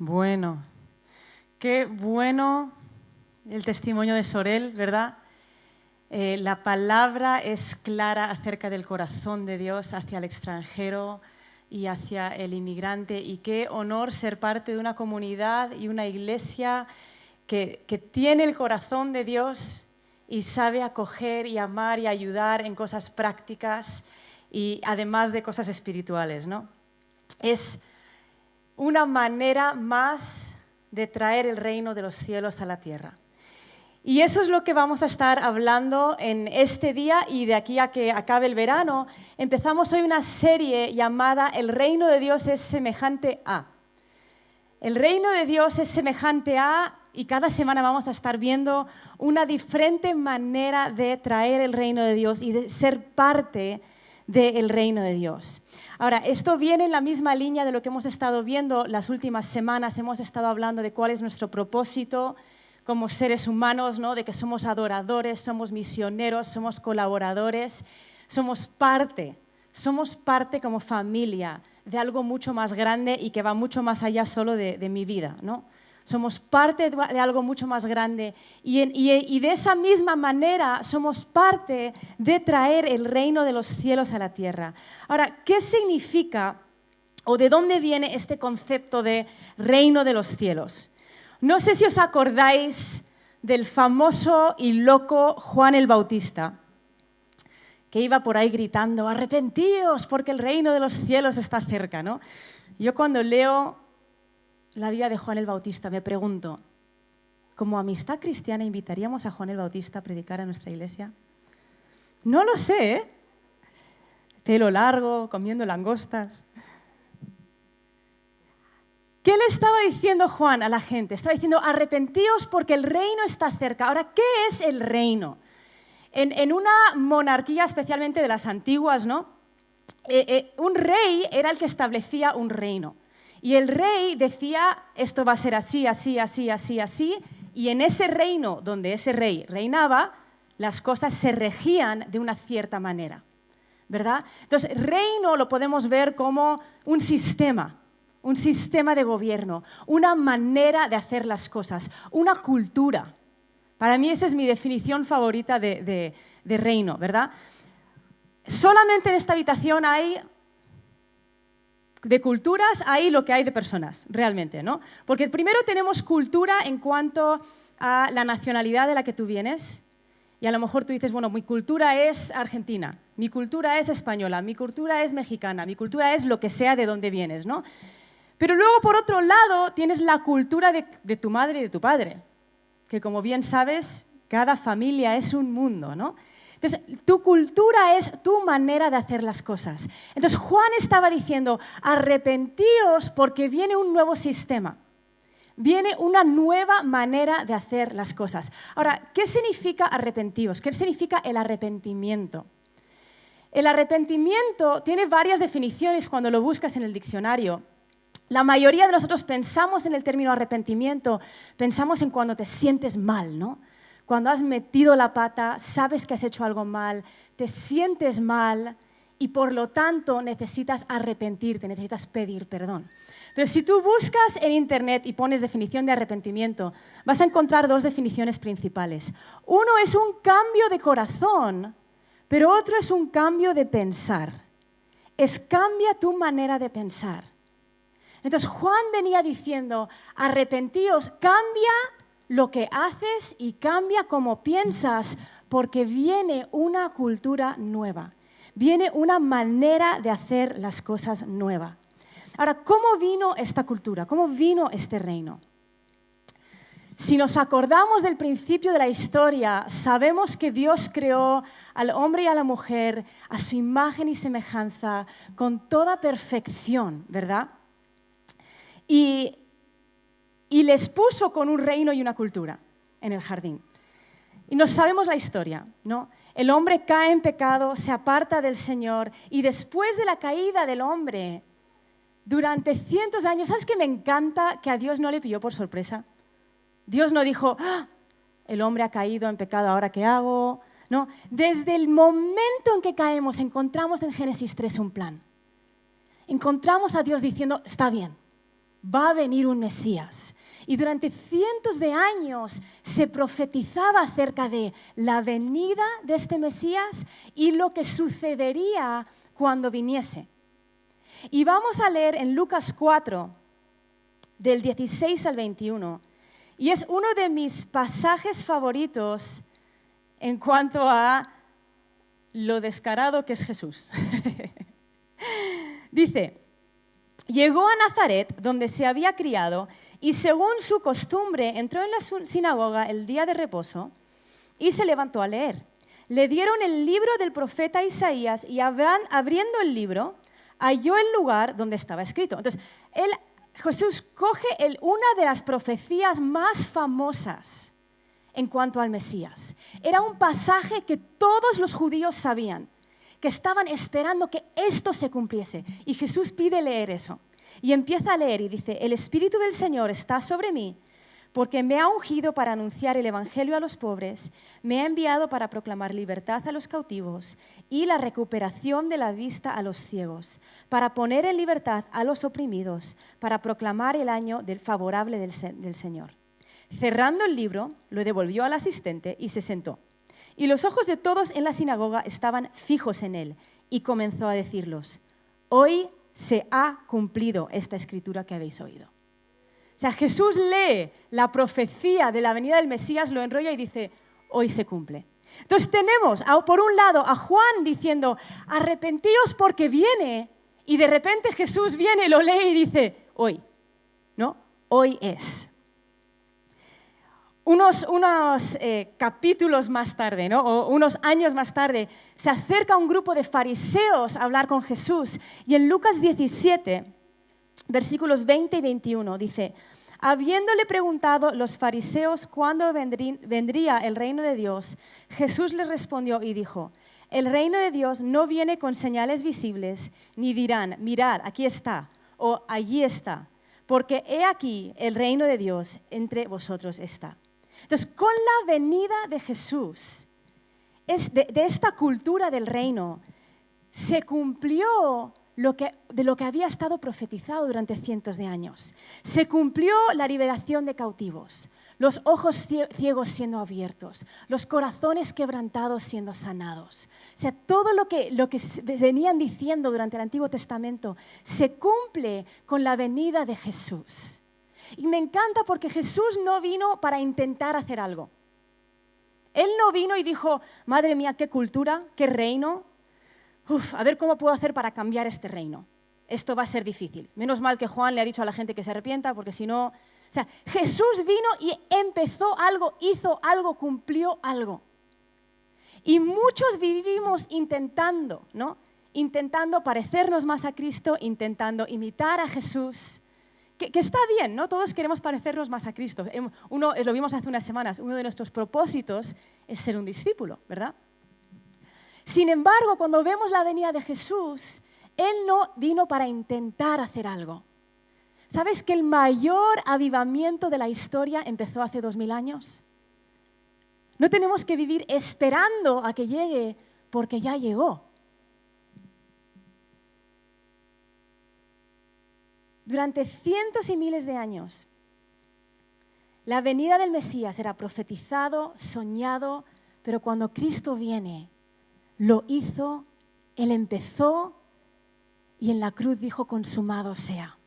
Bueno, qué bueno el testimonio de Sorel, ¿verdad? La palabra es clara acerca del corazón de Dios hacia el extranjero y hacia el inmigrante, y qué honor ser parte de una comunidad y una iglesia que tiene el corazón de Dios y sabe acoger y amar y ayudar en cosas prácticas y además de cosas espirituales, ¿no? Es una manera más de traer el reino de los cielos a la tierra. Y eso es lo que vamos a estar hablando en este día, y de aquí a que acabe el verano empezamos hoy una serie llamada El reino de Dios es semejante a. El reino de Dios es semejante a, y cada semana vamos a estar viendo una diferente manera de traer el reino de Dios y de ser parte del reino de Dios. Ahora, esto viene en la misma línea de lo que hemos estado viendo las últimas semanas. Hemos estado hablando de cuál es nuestro propósito como seres humanos, ¿no? De que somos adoradores, somos misioneros, somos colaboradores, somos parte como familia de algo mucho más grande y que va mucho más allá solo de mi vida, ¿no? Somos parte de algo mucho más grande y de esa misma manera somos parte de traer el reino de los cielos a la tierra. Ahora, ¿qué significa o de dónde viene este concepto de reino de los cielos? No sé si os acordáis del famoso y loco Juan el Bautista, que iba por ahí gritando: arrepentíos porque el reino de los cielos está cerca, ¿no? Yo cuando leo la vida de Juan el Bautista me pregunto, ¿como amistad cristiana invitaríamos a Juan el Bautista a predicar a nuestra iglesia? No lo sé, ¿eh? Pelo largo, comiendo langostas. ¿Qué le estaba diciendo Juan a la gente? Estaba diciendo: arrepentíos porque el reino está cerca. Ahora, ¿qué es el reino? En una monarquía, especialmente de las antiguas, ¿no? Un rey era el que establecía un reino. Y el rey decía: esto va a ser así, así, así, así, así. Y en ese reino donde ese rey reinaba, las cosas se regían de una cierta manera, ¿verdad? Entonces, reino lo podemos ver como un sistema de gobierno, una manera de hacer las cosas, una cultura. Para mí esa es mi definición favorita de reino, ¿verdad? Solamente en esta habitación hay de culturas, hay lo que hay de personas, realmente, ¿no? Porque primero tenemos cultura en cuanto a la nacionalidad de la que tú vienes, y a lo mejor tú dices: bueno, mi cultura es argentina, mi cultura es española, mi cultura es mexicana, mi cultura es lo que sea de donde vienes, ¿no? Pero luego, por otro lado, tienes la cultura de tu madre y de tu padre, que, como bien sabes, cada familia es un mundo, ¿no? Entonces, tu cultura es tu manera de hacer las cosas. Entonces, Juan estaba diciendo: arrepentíos porque viene un nuevo sistema, viene una nueva manera de hacer las cosas. Ahora, ¿qué significa arrepentíos? ¿Qué significa el arrepentimiento? El arrepentimiento tiene varias definiciones cuando lo buscas en el diccionario. La mayoría de nosotros pensamos en el término arrepentimiento, pensamos en cuando te sientes mal, ¿no? Cuando has metido la pata, sabes que has hecho algo mal, te sientes mal y por lo tanto necesitas arrepentirte, necesitas pedir perdón. Pero si tú buscas en internet y pones definición de arrepentimiento, vas a encontrar dos definiciones principales. Uno es un cambio de corazón, pero otro es un cambio de pensar. Cambia tu manera de pensar. Entonces Juan venía diciendo: arrepentíos, cambia lo que haces y cambia cómo piensas, porque viene una cultura nueva, viene una manera de hacer las cosas nueva. Ahora, ¿cómo vino esta cultura? ¿Cómo vino este reino? Si nos acordamos del principio de la historia, sabemos que Dios creó al hombre y a la mujer a su imagen y semejanza con toda perfección, ¿verdad? Y les puso con un reino y una cultura en el jardín. Y no sabemos la historia, ¿no? El hombre cae en pecado, se aparta del Señor, y después de la caída del hombre, durante cientos de años, ¿sabes qué me encanta? Que a Dios no le pilló por sorpresa. Dios no dijo: ¡ah! El hombre ha caído en pecado, ¿ahora qué hago? No, desde el momento en que caemos, encontramos en Génesis 3 un plan. Encontramos a Dios diciendo: está bien. va a venir un Mesías. Y durante cientos de años se profetizaba acerca de la venida de este Mesías y lo que sucedería cuando viniese. Y vamos a leer en Lucas 4, del 16 al 21. Y es uno de mis pasajes favoritos en cuanto a lo descarado que es Jesús. Dice, llegó a Nazaret, donde se había criado, y según su costumbre entró en la sinagoga el día de reposo y se levantó a leer. Le dieron el libro del profeta Isaías y abriendo el libro, halló el lugar donde estaba escrito. Entonces, Jesús coge una de las profecías más famosas en cuanto al Mesías. Era un pasaje que todos los judíos sabían, que estaban esperando que esto se cumpliese. Y Jesús pide leer eso. Y empieza a leer y dice, el Espíritu del Señor está sobre mí, porque me ha ungido para anunciar el Evangelio a los pobres, me ha enviado para proclamar libertad a los cautivos y la recuperación de la vista a los ciegos, para poner en libertad a los oprimidos, para proclamar el año favorable del Señor. Cerrando el libro, lo devolvió al asistente y se sentó. Y los ojos de todos en la sinagoga estaban fijos en él, y comenzó a decirlos, hoy se ha cumplido esta escritura que habéis oído. O sea, Jesús lee la profecía de la venida del Mesías, lo enrolla y dice, hoy se cumple. Entonces tenemos, por un lado, a Juan diciendo, arrepentíos porque viene, y de repente Jesús viene, lo lee y dice, hoy, ¿no? Hoy es. Unos capítulos más tarde, ¿no? O unos años más tarde, se acerca un grupo de fariseos a hablar con Jesús. Y en Lucas 17, versículos 20 y 21, dice, habiéndole preguntado los fariseos cuándo vendría el reino de Dios, Jesús les respondió y dijo, el reino de Dios no viene con señales visibles, ni dirán, mirad, aquí está, o allí está, porque he aquí el reino de Dios entre vosotros está. Entonces, con la venida de Jesús, de esta cultura del reino, se cumplió de lo que había estado profetizado durante cientos de años. Se cumplió la liberación de cautivos, los ojos ciegos siendo abiertos, los corazones quebrantados siendo sanados. O sea, todo lo que venían diciendo durante el Antiguo Testamento se cumple con la venida de Jesús. Y me encanta porque Jesús no vino para intentar hacer algo. Él no vino y dijo, madre mía, qué cultura, qué reino. A ver cómo puedo hacer para cambiar este reino. Esto va a ser difícil. Menos mal que Juan le ha dicho a la gente que se arrepienta, porque si no... O sea, Jesús vino y empezó algo, hizo algo, cumplió algo. Y muchos vivimos intentando, ¿no? Intentando parecernos más a Cristo, intentando imitar a Jesús. Que está bien, ¿no? Todos queremos parecernos más a Cristo. Lo vimos hace unas semanas, uno de nuestros propósitos es ser un discípulo, ¿verdad? Sin embargo, cuando vemos la venida de Jesús, Él no vino para intentar hacer algo. ¿Sabes que el mayor avivamiento de la historia empezó hace 2000 años? No tenemos que vivir esperando a que llegue, porque ya llegó. Durante cientos y miles de años, la venida del Mesías era profetizado, soñado, pero cuando Cristo viene, lo hizo, Él empezó y en la cruz dijo, consumado sea.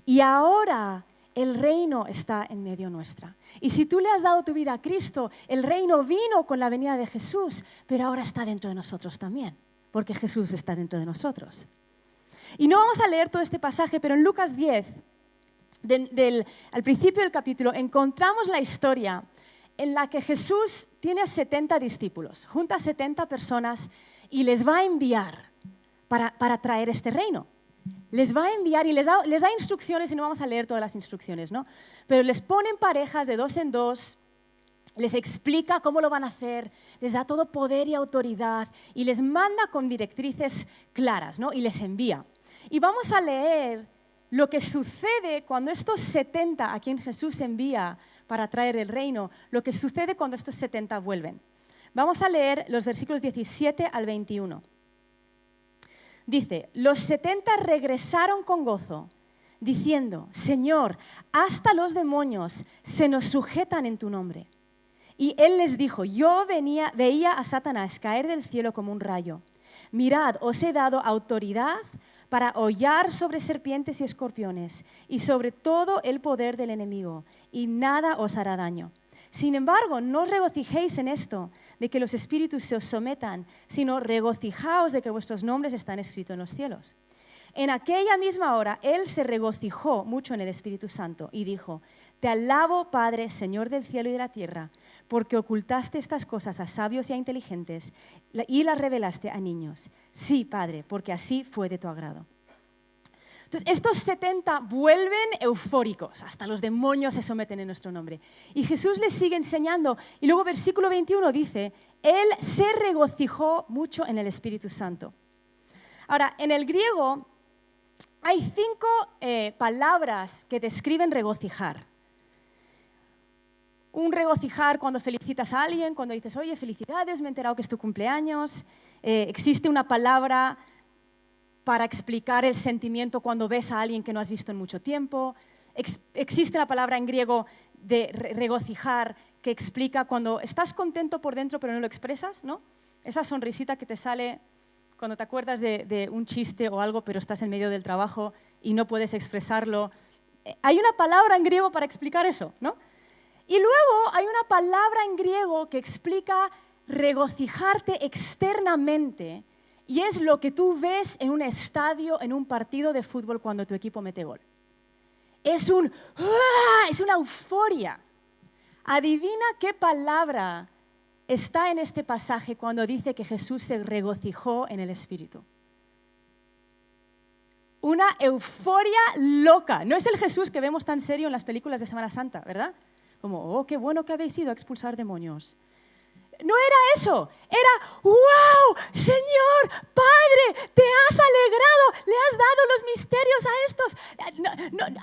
Y ahora el reino está en medio nuestra. Y si tú le has dado tu vida a Cristo, el reino vino con la venida de Jesús, pero ahora está dentro de nosotros también, porque Jesús está dentro de nosotros. Y no vamos a leer todo este pasaje, pero en Lucas 10, al principio del capítulo, encontramos la historia en la que Jesús tiene a 70 discípulos, junta a 70 personas y les va a enviar para traer este reino. Les va a enviar y les da instrucciones, y no vamos a leer todas las instrucciones, ¿no? Pero les pone en parejas de 2 en 2, les explica cómo lo van a hacer, les da todo poder y autoridad y les manda con directrices claras, ¿no? Y les envía. Y vamos a leer lo que sucede cuando estos 70 a quien Jesús envía para traer el reino, lo que sucede cuando estos 70 vuelven. Vamos a leer los versículos 17 al 21. Dice, los 70 regresaron con gozo, diciendo, Señor, hasta los demonios se nos sujetan en tu nombre. Y él les dijo, yo veía a Satanás caer del cielo como un rayo. Mirad, os he dado autoridad para hollar sobre serpientes y escorpiones y sobre todo el poder del enemigo, y nada os hará daño. Sin embargo, no os regocijéis en esto, de que los espíritus se os sometan, sino regocijaos de que vuestros nombres están escritos en los cielos. En aquella misma hora, él se regocijó mucho en el Espíritu Santo y dijo, te alabo, Padre, Señor del cielo y de la tierra, porque ocultaste estas cosas a sabios y a inteligentes y las revelaste a niños. Sí, Padre, porque así fue de tu agrado. Entonces, estos 70 vuelven eufóricos, hasta los demonios se someten en nuestro nombre. Y Jesús les sigue enseñando, y luego versículo 21 dice, él se regocijó mucho en el Espíritu Santo. Ahora, en el griego hay 5 palabras que describen regocijar. Un regocijar cuando felicitas a alguien, cuando dices, oye, felicidades, me he enterado que es tu cumpleaños. Existe una palabra para explicar el sentimiento cuando ves a alguien que no has visto en mucho tiempo. Existe una palabra en griego de regocijar que explica cuando estás contento por dentro pero no lo expresas, ¿no? Esa sonrisita que te sale cuando te acuerdas de un chiste o algo pero estás en medio del trabajo y no puedes expresarlo. Hay una palabra en griego para explicar eso, ¿no? Y luego hay una palabra en griego que explica regocijarte externamente y es lo que tú ves en un estadio, en un partido de fútbol cuando tu equipo mete gol. Es una euforia. Adivina qué palabra está en este pasaje cuando dice que Jesús se regocijó en el Espíritu. Una euforia loca. No es el Jesús que vemos tan serio en las películas de Semana Santa, ¿verdad? Como, oh, qué bueno que habéis ido a expulsar demonios. No era eso, era, wow, Señor, Padre, te has alegrado, le has dado los misterios a estos.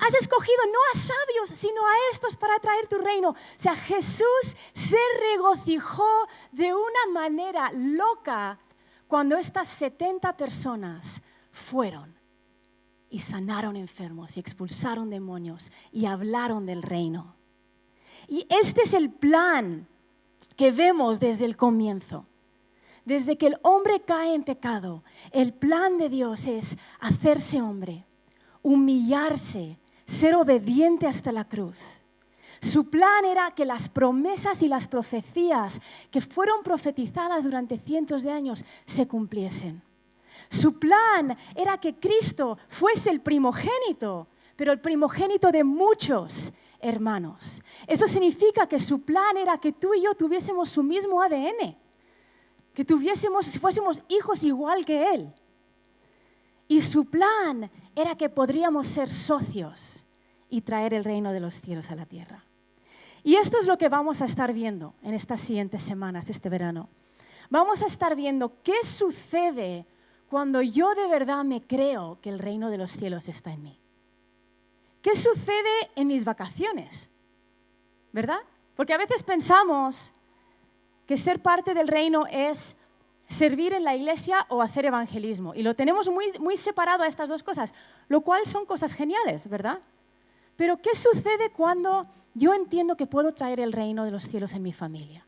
Has escogido no a sabios, sino a estos para traer tu reino. O sea, Jesús se regocijó de una manera loca cuando estas 70 personas fueron y sanaron enfermos y expulsaron demonios y hablaron del reino. Y este es el plan que vemos desde el comienzo. Desde que el hombre cae en pecado, el plan de Dios es hacerse hombre, humillarse, ser obediente hasta la cruz. Su plan era que las promesas y las profecías que fueron profetizadas durante cientos de años se cumpliesen. Su plan era que Cristo fuese el primogénito, pero el primogénito de muchos hermanos. Eso significa que su plan era que tú y yo tuviésemos su mismo ADN, que fuésemos hijos igual que Él. Y su plan era que podríamos ser socios y traer el reino de los cielos a la tierra. Y esto es lo que vamos a estar viendo en estas siguientes semanas, este verano. Vamos a estar viendo qué sucede cuando yo de verdad me creo que el reino de los cielos está en mí. ¿Qué sucede en mis vacaciones? ¿Verdad? Porque a veces pensamos que ser parte del reino es servir en la iglesia o hacer evangelismo. Y lo tenemos muy separado a estas dos cosas, lo cual son cosas geniales, ¿verdad? Pero ¿qué sucede cuando yo entiendo que puedo traer el reino de los cielos en mi familia?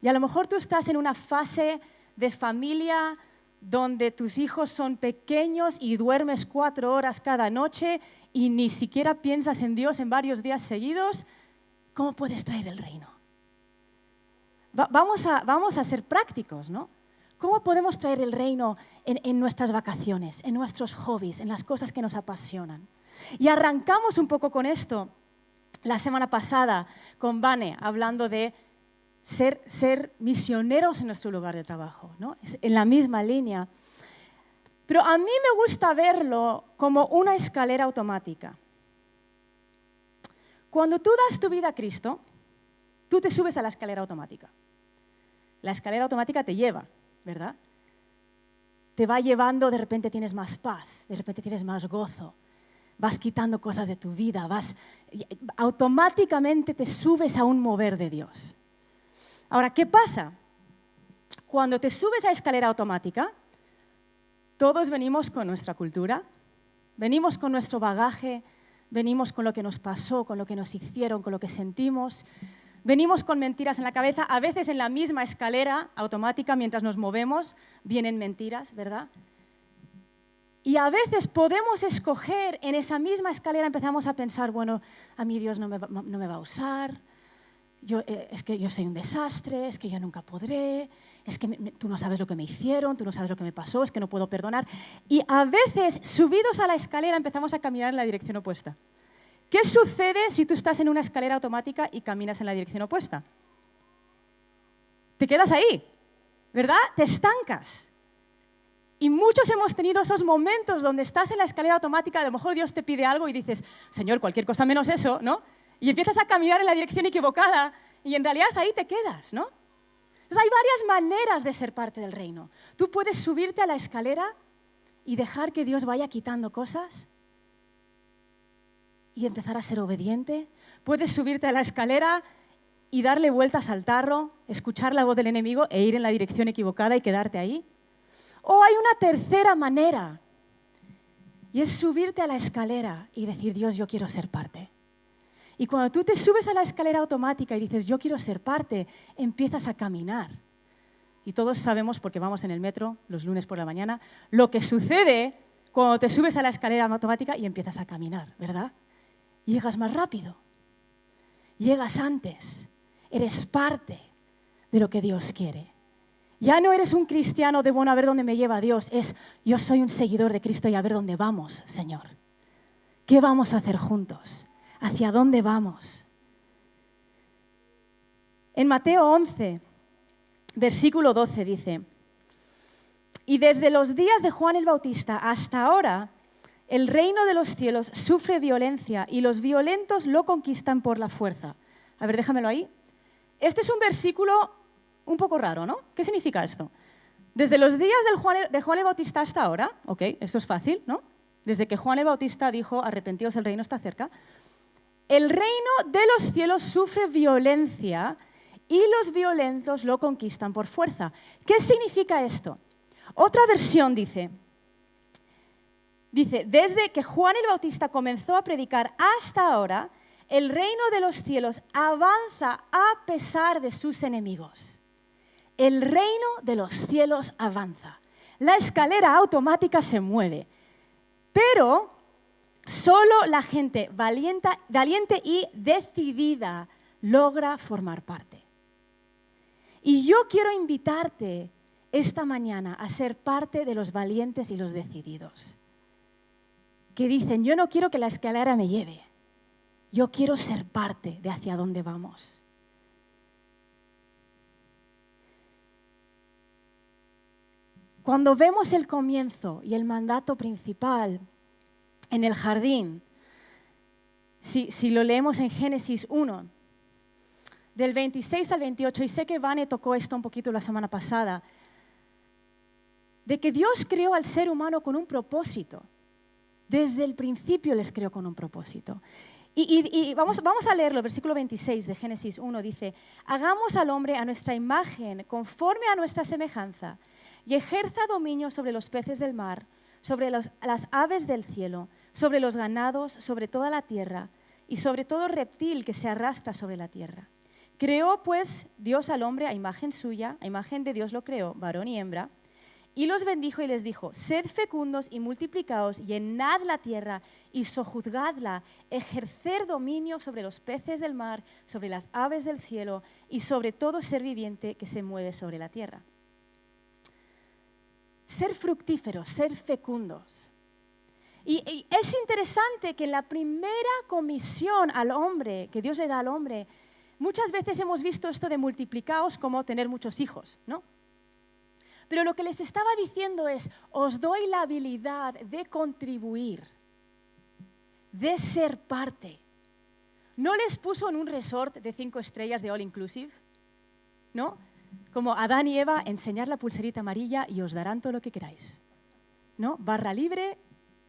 Y a lo mejor tú estás en una fase de familia donde tus hijos son pequeños y duermes 4 horas cada noche y ni siquiera piensas en Dios en varios días seguidos. ¿Cómo puedes traer el reino? Vamos a ser prácticos, ¿no? ¿Cómo podemos traer el reino en nuestras vacaciones, en nuestros hobbies, en las cosas que nos apasionan? Y arrancamos un poco con esto la semana pasada con Vane, hablando de ser misioneros en nuestro lugar de trabajo, ¿no? Es en la misma línea. Pero a mí me gusta verlo como una escalera automática. Cuando tú das tu vida a Cristo, tú te subes a la escalera automática. La escalera automática te lleva, ¿verdad? Te va llevando, de repente tienes más paz, de repente tienes más gozo, vas quitando cosas de tu vida, automáticamente te subes a un mover de Dios. Ahora, ¿qué pasa? Cuando te subes a escalera automática, todos venimos con nuestra cultura, Venimos con nuestro bagaje, venimos con lo que nos pasó, con lo que nos hicieron, con lo que sentimos. Venimos con mentiras en la cabeza, a veces en la misma escalera automática mientras nos movemos, vienen mentiras, ¿verdad? Y a veces podemos escoger en esa misma escalera, empezamos a pensar, bueno, a mí Dios no me va a usar, es que yo soy un desastre, es que yo nunca podré, es que tú no sabes lo que me hicieron, tú no sabes lo que me pasó, es que no puedo perdonar. Y a veces, subidos a la escalera, empezamos a caminar en la dirección opuesta. ¿Qué sucede si tú estás en una escalera automática y caminas en la dirección opuesta? Te quedas ahí, ¿verdad? Te estancas. Y muchos hemos tenido esos momentos donde estás en la escalera automática, a lo mejor Dios te pide algo y dices, Señor, cualquier cosa menos eso, ¿no? Y empiezas a caminar en la dirección equivocada y en realidad ahí te quedas, ¿no? Entonces hay varias maneras de ser parte del reino. Tú puedes subirte a la escalera y dejar que Dios vaya quitando cosas y empezar a ser obediente. Puedes subirte a la escalera y darle vueltas al tarro, escuchar la voz del enemigo e ir en la dirección equivocada y quedarte ahí. O hay una tercera manera, y es subirte a la escalera y decir, Dios, yo quiero ser parte. Y cuando tú te subes a la escalera automática y dices, yo quiero ser parte, empiezas a caminar. Y todos sabemos, porque vamos en el metro los lunes por la mañana, lo que sucede cuando te subes a la escalera automática y empiezas a caminar, ¿verdad? Llegas más rápido, llegas antes, eres parte de lo que Dios quiere. Ya no eres un cristiano de, bueno, a ver dónde me lleva Dios, es yo soy un seguidor de Cristo y a ver dónde vamos, Señor. ¿Qué vamos a hacer juntos? ¿Hacia dónde vamos? En Mateo 11, versículo 12 dice, y desde los días de Juan el Bautista hasta ahora, el reino de los cielos sufre violencia y los violentos lo conquistan por la fuerza. A ver, déjamelo ahí. Este es un versículo un poco raro, ¿no? ¿Qué significa esto? Desde los días de Juan el Bautista hasta ahora, ok, esto es fácil, ¿no? Desde que Juan el Bautista dijo, arrepentíos, el reino está cerca, el reino de los cielos sufre violencia y los violentos lo conquistan por fuerza. ¿Qué significa esto? Otra versión dice, desde que Juan el Bautista comenzó a predicar hasta ahora, el reino de los cielos avanza a pesar de sus enemigos. El reino de los cielos avanza. La escalera automática se mueve, pero solo la gente valiente y decidida logra formar parte. Y yo quiero invitarte esta mañana a ser parte de los valientes y los decididos, que dicen, yo no quiero que la escalera me lleve, yo quiero ser parte de hacia dónde vamos. Cuando vemos el comienzo y el mandato principal en el jardín, si lo leemos en Génesis 1, del 26 al 28, y sé que Vane tocó esto un poquito la semana pasada, de que Dios creó al ser humano con un propósito. Desde el principio les creó con un propósito. Y vamos a leerlo, versículo 26 de Génesis 1 dice, hagamos al hombre a nuestra imagen, conforme a nuestra semejanza, y ejerza dominio sobre los peces del mar, sobre las aves del cielo, sobre los ganados, sobre toda la tierra, y sobre todo reptil que se arrastra sobre la tierra. Creó pues Dios al hombre a imagen suya, a imagen de Dios lo creó, varón y hembra, y los bendijo y les dijo, sed fecundos y multiplicaos, llenad la tierra y sojuzgadla, ejercer dominio sobre los peces del mar, sobre las aves del cielo y sobre todo ser viviente que se mueve sobre la tierra. Ser fructíferos, ser fecundos. Y es interesante que en la primera comisión al hombre, que Dios le da al hombre, muchas veces hemos visto esto de multiplicaos como tener muchos hijos, ¿no? Pero lo que les estaba diciendo es, os doy la habilidad de contribuir, de ser parte. No les puso en un resort de 5 estrellas de all inclusive, ¿no? Como Adán y Eva, enseñar la pulserita amarilla y os darán todo lo que queráis, ¿no? Barra libre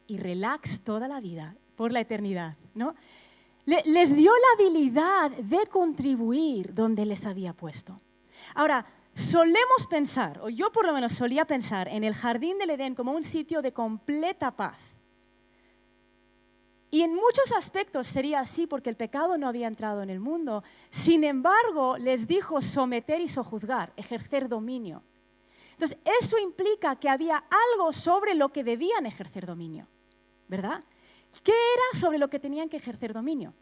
y relax toda la vida, por la eternidad, ¿no? Les dio la habilidad de contribuir donde les había puesto. Ahora, solemos pensar, o yo por lo menos solía pensar, en el jardín del Edén como un sitio de completa paz. Y en muchos aspectos sería así porque el pecado no había entrado en el mundo. Sin embargo, les dijo someter y sojuzgar, ejercer dominio. Entonces, eso implica que había algo sobre lo que debían ejercer dominio, ¿verdad? ¿Qué era sobre lo que tenían que ejercer dominio?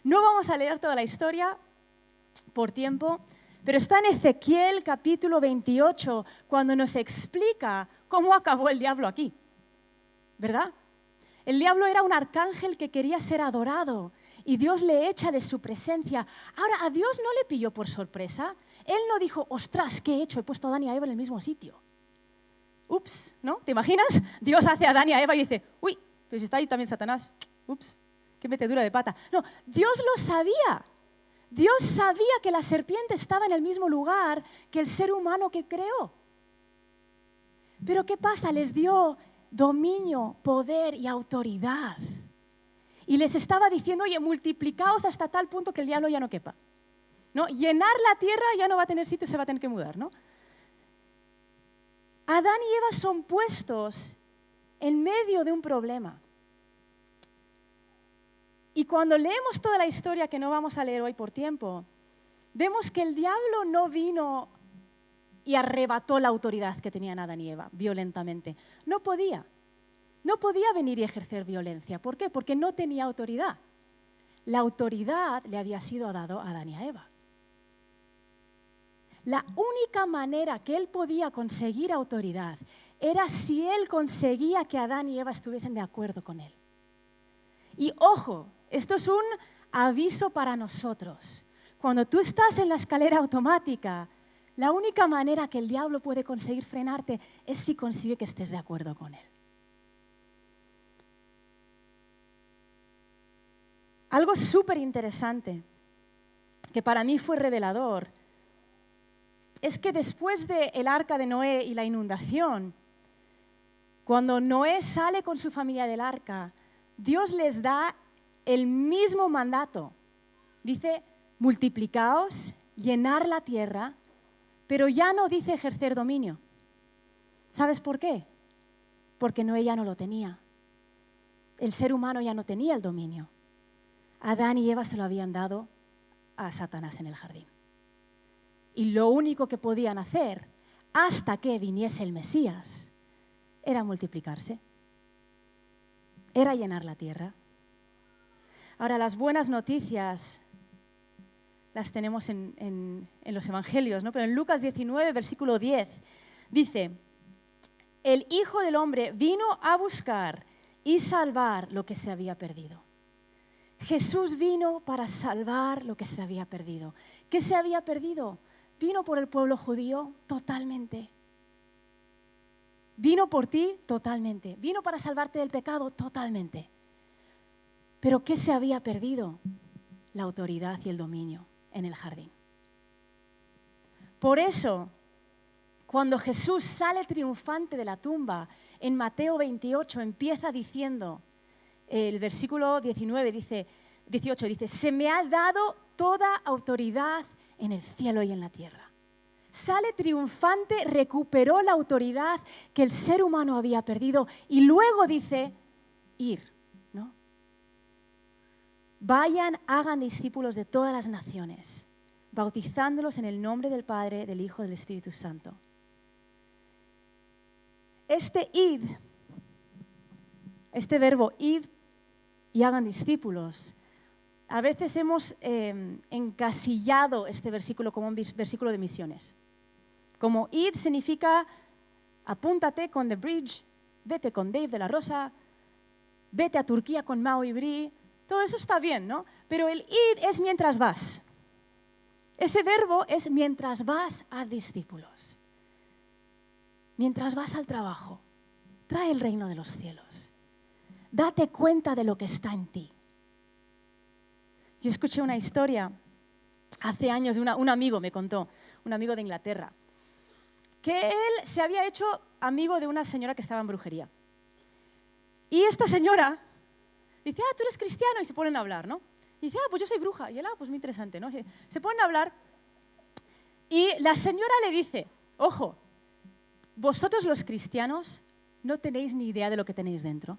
No vamos a leer toda la historia por tiempo, pero está en Ezequiel capítulo 28 cuando nos explica cómo acabó el diablo aquí, ¿verdad? El diablo era un arcángel que quería ser adorado y Dios le echa de su presencia. Ahora, a Dios no le pilló por sorpresa. Él no dijo, ostras, ¿qué he hecho? He puesto a Adán y a Eva en el mismo sitio. Ups, ¿no? ¿Te imaginas? Dios hace a Adán y a Eva y dice, uy, pues está ahí también Satanás. Ups, qué metedura de pata. No, Dios lo sabía. Dios sabía que la serpiente estaba en el mismo lugar que el ser humano que creó. Pero ¿qué pasa? Les dio dominio, poder y autoridad. Y les estaba diciendo, oye, multiplicaos hasta tal punto que el diablo ya no quepa, ¿no? Llenar la tierra ya no va a tener sitio, se va a tener que mudar, ¿no? Adán y Eva son puestos en medio de un problema. Y cuando leemos toda la historia, que no vamos a leer hoy por tiempo, vemos que el diablo no vino y arrebató la autoridad que tenían Adán y Eva violentamente. No podía. No podía venir y ejercer violencia. ¿Por qué? Porque no tenía autoridad. La autoridad le había sido dado a Adán y a Eva. La única manera que él podía conseguir autoridad era si él conseguía que Adán y Eva estuviesen de acuerdo con él. Y ojo, esto es un aviso para nosotros. Cuando tú estás en la escalera automática, la única manera que el diablo puede conseguir frenarte es si consigue que estés de acuerdo con él. Algo súper interesante, que para mí fue revelador, es que después del arca de Noé y la inundación, cuando Noé sale con su familia del arca, Dios les da el mismo mandato. Dice, multiplicaos, llenar la tierra, pero ya no dice ejercer dominio. ¿Sabes por qué? Porque Noé ya no lo tenía. El ser humano ya no tenía el dominio. Adán y Eva se lo habían dado a Satanás en el jardín. Y lo único que podían hacer, hasta que viniese el Mesías, era multiplicarse. Era llenar la tierra. Ahora, las buenas noticias las tenemos en los evangelios, ¿no? Pero en Lucas 19, versículo 10, dice, el Hijo del Hombre vino a buscar y salvar lo que se había perdido. Jesús vino para salvar lo que se había perdido. ¿Qué se había perdido? Vino por el pueblo judío totalmente. Vino por ti totalmente. Vino para salvarte del pecado totalmente. Pero ¿qué se había perdido? La autoridad y el dominio en el jardín. Por eso, cuando Jesús sale triunfante de la tumba, en Mateo 28 empieza diciendo, el versículo 18 dice, se me ha dado toda autoridad en el cielo y en la tierra. Sale triunfante, recuperó la autoridad que el ser humano había perdido y luego dice, ir, ¿no? Vayan, hagan discípulos de todas las naciones, bautizándolos en el nombre del Padre, del Hijo y del Espíritu Santo. Este id, este verbo id y hagan discípulos, a veces hemos encasillado este versículo como un versículo de misiones. Como id significa apúntate con The Bridge, vete con Dave de la Rosa, vete a Turquía con Mao y Bri. Todo eso está bien, ¿no? Pero el id es mientras vas. Ese verbo es mientras vas a discípulos. Mientras vas al trabajo, trae el reino de los cielos. Date cuenta de lo que está en ti. Yo escuché una historia hace años de un amigo, me contó, un amigo de Inglaterra, que él se había hecho amigo de una señora que estaba en brujería. Y esta señora dice, tú eres cristiano, y se ponen a hablar, ¿no? Y dice, pues yo soy bruja. Y él, pues muy interesante, ¿no? Se ponen a hablar y la señora le dice, ojo, vosotros los cristianos no tenéis ni idea de lo que tenéis dentro.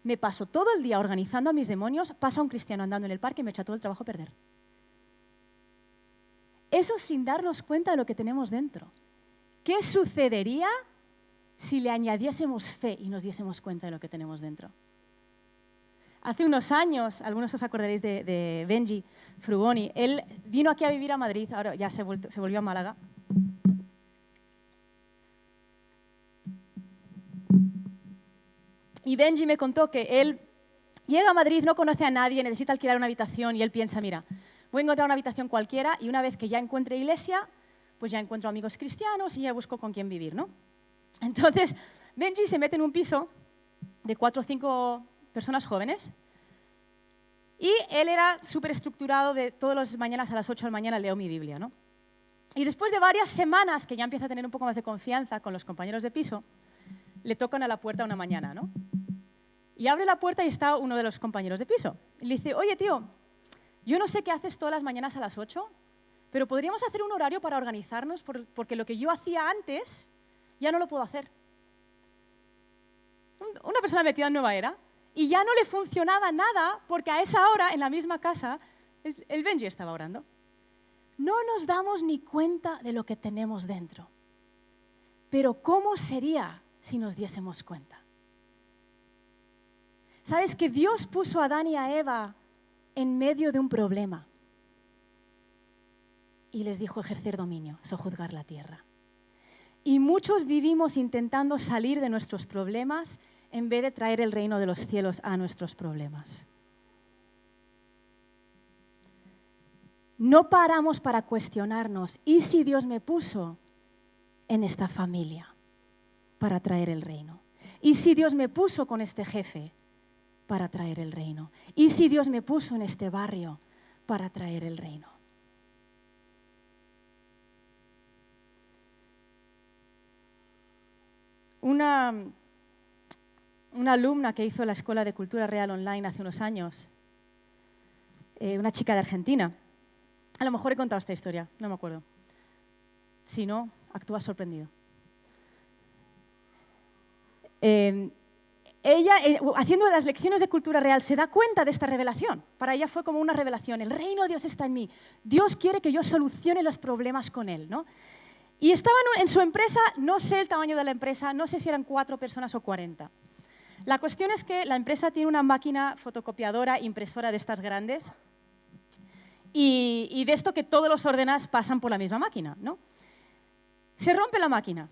me paso todo el día organizando a mis demonios, pasa un cristiano andando en el parque y me echa todo el trabajo a perder. Eso sin darnos cuenta de lo que tenemos dentro. ¿Qué sucedería si le añadiésemos fe y nos diésemos cuenta de lo que tenemos dentro? Hace unos años, algunos os acordaréis de Benji Frugoni, él vino aquí a vivir a Madrid, ahora ya se volvió a Málaga. Y Benji me contó que él llega a Madrid, no conoce a nadie, necesita alquilar una habitación y él piensa, mira, voy a encontrar una habitación cualquiera y una vez que ya encuentre iglesia, pues ya encuentro amigos cristianos y ya busco con quién vivir, ¿no? Entonces, Benji se mete en un piso de 4 o 5 personas jóvenes y él era súper estructurado de todas las mañanas a las 8 de la mañana leo mi Biblia, ¿no? Y después de varias semanas que ya empieza a tener un poco más de confianza con los compañeros de piso, le tocan a la puerta una mañana, ¿no? Y abre la puerta y está uno de los compañeros de piso. Y le dice, oye, tío, yo no sé qué haces todas las mañanas a las 8, pero podríamos hacer un horario para organizarnos porque lo que yo hacía antes ya no lo puedo hacer. Una persona metida en nueva era y ya no le funcionaba nada porque a esa hora, en la misma casa, el Benji estaba orando. No nos damos ni cuenta de lo que tenemos dentro. Pero ¿cómo sería si nos diésemos cuenta? ¿Sabes que Dios puso a Adán y a Eva en medio de un problema? Y les dijo ejercer dominio, sojuzgar la tierra. Y muchos vivimos intentando salir de nuestros problemas en vez de traer el reino de los cielos a nuestros problemas. No paramos para cuestionarnos, ¿y si Dios me puso en esta familia para traer el reino? ¿Y si Dios me puso con este jefe para traer el reino? ¿Y si Dios me puso en este barrio para traer el reino? Una alumna que hizo la Escuela de Cultura Real Online hace unos años, una chica de Argentina, a lo mejor he contado esta historia, no me acuerdo. Si no, actúa sorprendido. Ella, haciendo las lecciones de cultura real, se da cuenta de esta revelación. Para ella fue como una revelación. El reino de Dios está en mí. Dios quiere que yo solucione los problemas con Él, ¿no? Y estaban en su empresa, no sé el tamaño de la empresa, no sé si eran 4 personas o 40. La cuestión es que la empresa tiene una máquina fotocopiadora, impresora de estas grandes, y de esto que todos los ordenadores pasan por la misma máquina, ¿no? Se rompe la máquina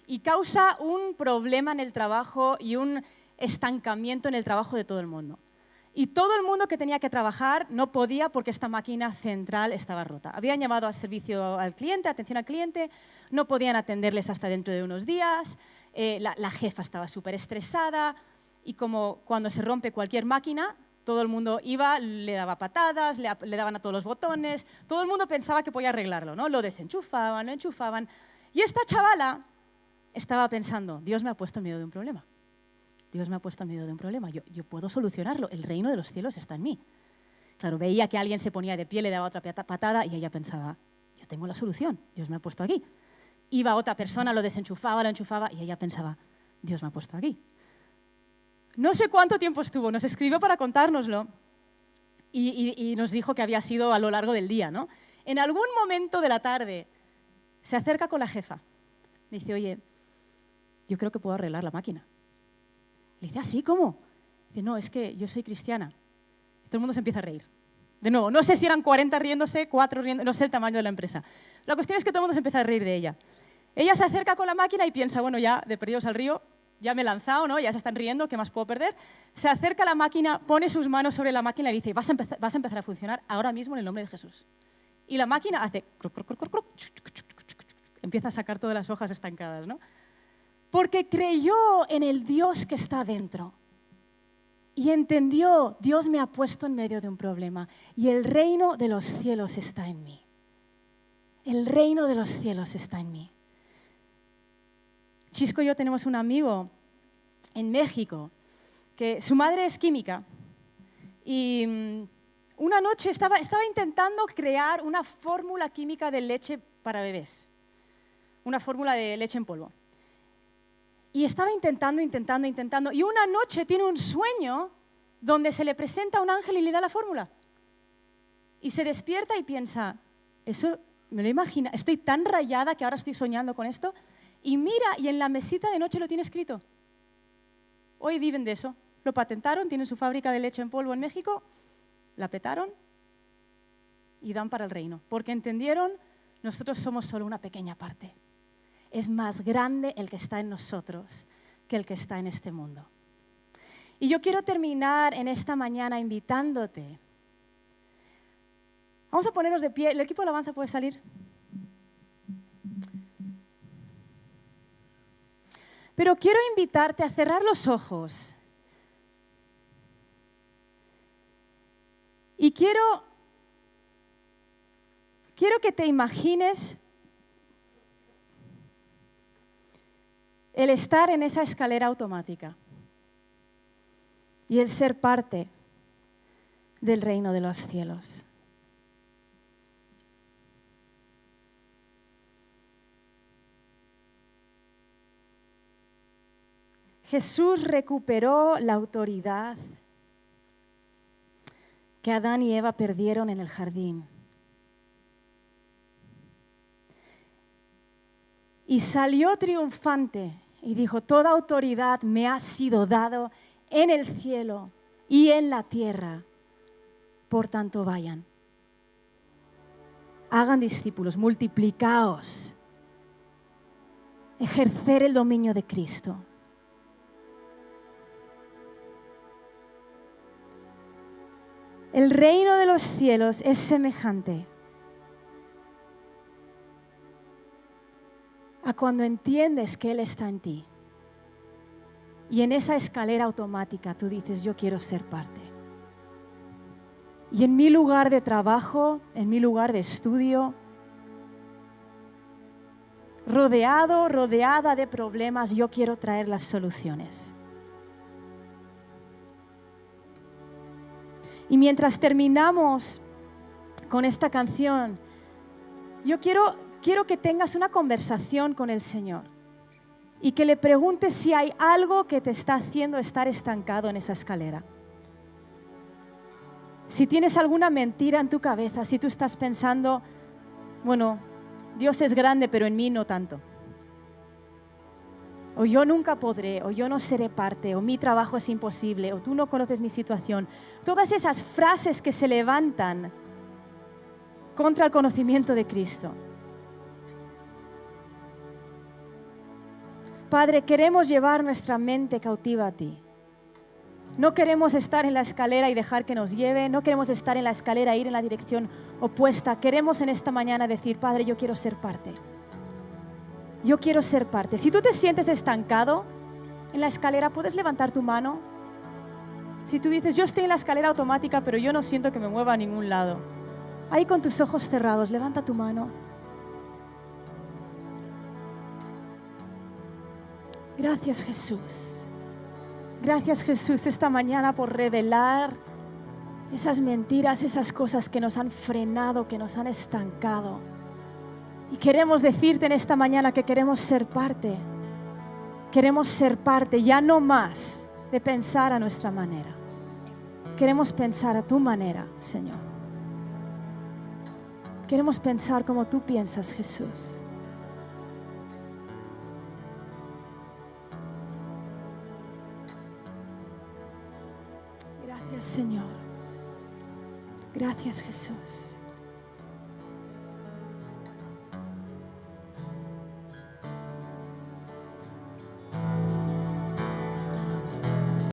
y causa un problema en el trabajo y un estancamiento en el trabajo de todo el mundo. Y todo el mundo que tenía que trabajar no podía porque esta máquina central estaba rota. Habían llamado a servicio al cliente, atención al cliente, no podían atenderles hasta dentro de unos días, la jefa estaba súper estresada y como cuando se rompe cualquier máquina, todo el mundo iba, le daba patadas, le daban a todos los botones, todo el mundo pensaba que podía arreglarlo, ¿no? Lo desenchufaban, lo enchufaban. Y esta chavala estaba pensando, Dios me ha puesto en medio de un problema. Dios me ha puesto en medio de un problema, yo puedo solucionarlo, el reino de los cielos está en mí. Claro, veía que alguien se ponía de pie, le daba otra patada y ella pensaba, yo tengo la solución, Dios me ha puesto aquí. Iba otra persona, lo desenchufaba, lo enchufaba y ella pensaba, Dios me ha puesto aquí. No sé cuánto tiempo estuvo, nos escribió para contárnoslo y nos dijo que había sido a lo largo del día, ¿no? En algún momento de la tarde se acerca con la jefa, dice, oye, yo creo que puedo arreglar la máquina. Le dice, ¿así? ¿Cómo? Dice, no, es que yo soy cristiana. Y todo el mundo se empieza a reír. De nuevo, no sé si eran 40 riéndose, 4 riéndose, no sé el tamaño de la empresa. La cuestión es que todo el mundo se empieza a reír de ella. Ella se acerca con la máquina y piensa, bueno, ya de perdidos al río, ya me he lanzado, ¿no? Ya se están riendo, ¿qué más puedo perder? Se acerca a la máquina, pone sus manos sobre la máquina y dice, vas a empezar a funcionar ahora mismo en el nombre de Jesús. Y la máquina hace, empieza a sacar todas las hojas estancadas, ¿no? Porque creyó en el Dios que está dentro y entendió, Dios me ha puesto en medio de un problema y el reino de los cielos está en mí. El reino de los cielos está en mí. Chisco y yo tenemos un amigo en México que su madre es química y una noche estaba intentando crear una fórmula química de leche para bebés, una fórmula de leche en polvo. Y estaba intentando. Y una noche tiene un sueño donde se le presenta un ángel y le da la fórmula. Y se despierta y piensa, eso me lo imagina, estoy tan rayada que ahora estoy soñando con esto. Y mira, y en la mesita de noche lo tiene escrito. Hoy viven de eso. Lo patentaron, tienen su fábrica de leche en polvo en México, la petaron y dan para el reino. Porque entendieron, nosotros somos solo una pequeña parte. Es más grande el que está en nosotros que el que está en este mundo. Y yo quiero terminar en esta mañana invitándote. Vamos a ponernos de pie. ¿El equipo de alabanza puede salir? Pero quiero invitarte a cerrar los ojos. Y quiero que te imagines el estar en esa escalera automática y el ser parte del reino de los cielos. Jesús recuperó la autoridad que Adán y Eva perdieron en el jardín. Y salió triunfante y dijo, toda autoridad me ha sido dado en el cielo y en la tierra. Por tanto, vayan. Hagan discípulos, multiplicaos. Ejercer el dominio de Cristo. El reino de los cielos es semejante a cuando entiendes que Él está en ti. Y en esa escalera automática tú dices, yo quiero ser parte. Y en mi lugar de trabajo, en mi lugar de estudio, rodeada de problemas, yo quiero traer las soluciones. Y mientras terminamos con esta canción, yo quiero que tengas una conversación con el Señor y que le preguntes si hay algo que te está haciendo estar estancado en esa escalera. Si tienes alguna mentira en tu cabeza, si tú estás pensando, bueno, Dios es grande, pero en mí no tanto. O yo nunca podré, o yo no seré parte, o mi trabajo es imposible, o tú no conoces mi situación. Todas esas frases que se levantan contra el conocimiento de Cristo. Padre, queremos llevar nuestra mente cautiva a ti. No queremos estar en la escalera y dejar que nos lleve, no queremos estar en la escalera e ir en la dirección opuesta. Queremos en esta mañana decir, Padre, yo quiero ser parte. Yo quiero ser parte. Si tú te sientes estancado en la escalera, ¿puedes levantar tu mano? Si tú dices, yo estoy en la escalera automática, pero yo no siento que me mueva a ningún lado. Ahí con tus ojos cerrados, levanta tu mano. Gracias, Jesús. Gracias, Jesús, esta mañana por revelar esas mentiras, esas cosas que nos han frenado, que nos han estancado. Y queremos decirte en esta mañana que queremos ser parte. Queremos ser parte, ya no más de pensar a nuestra manera. Queremos pensar a tu manera, Señor. Queremos pensar como tú piensas, Jesús. Gracias, Señor. Gracias, Jesús.